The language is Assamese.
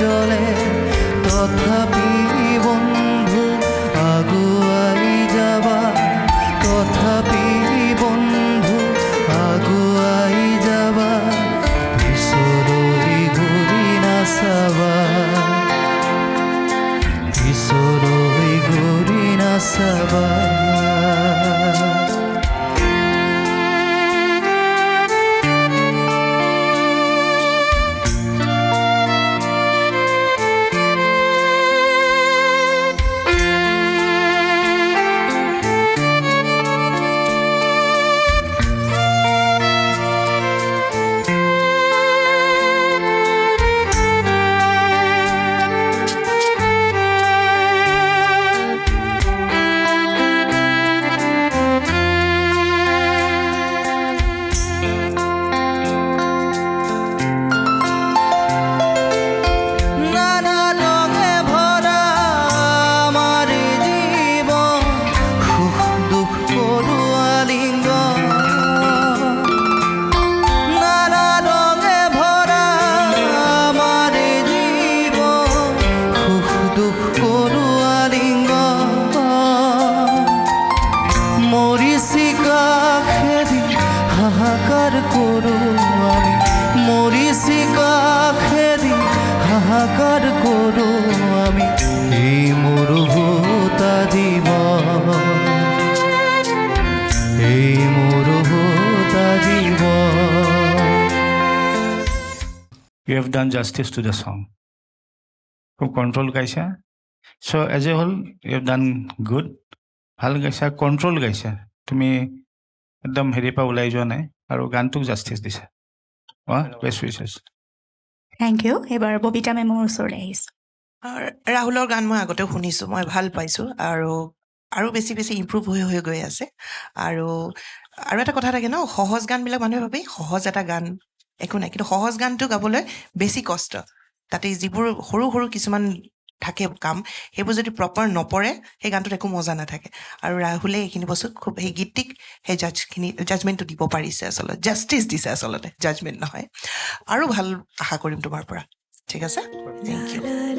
জ্বলে তথাপি বন্ধু আগুৱাই যাবা তথাপি বন্ধু আগুৱাই যাবা পিছলৈ ঘূৰি নাচাবা পিছলৈ ঘূৰি নাচাবা হাহাকার করো আমি মরিছি কাখেরি হাহাকার করো আমি এই মরুভূতা জীবন এই মরুভূতা জীবন You have done justice to the song. খুব কণ্ট্ৰল গাইছা চ' as a whole you have done good ভাল গাইছা কণ্ট্ৰল গাইছা তুমি একদম হেৰিৰ পৰা ওলাই যোৱা নাই আৰু গানটোক জাষ্টিছ দিছা বেষ্ট উইচেছ থেংক ইউ এইবাৰ ববিতা মেমৰ ওচৰলৈ আহিছোঁ ৰাহুলৰ গান মই আগতে শুনিছোঁ মই ভাল পাইছোঁ আৰু বেছি বেছি ইম্প্ৰুভ হৈ গৈ আছে আৰু এটা কথা থাকে ন সহজ গানবিলাক মানুহে ভাবে সহজ এটা গান একো নাই কিন্তু সহজ গানটো গাবলৈ বেছি কষ্ট তাতে যিবোৰ সৰু সৰু কিছুমান থাকে কাম সেইবোৰ যদি প্ৰপাৰ নপৰে সেই গানটোত একো মজা নাথাকে আৰু ৰাহুলে এইখিনি বস্তু খুব সেই গীতটিক সেই জাজমেণ্টটো দিব পাৰিছে আচলতে জাষ্টিছ দিছে আচলতে জাজমেণ্ট নহয় আৰু ভাল আশা কৰিম তোমাৰ পৰা ঠিক আছে থেংক ইউ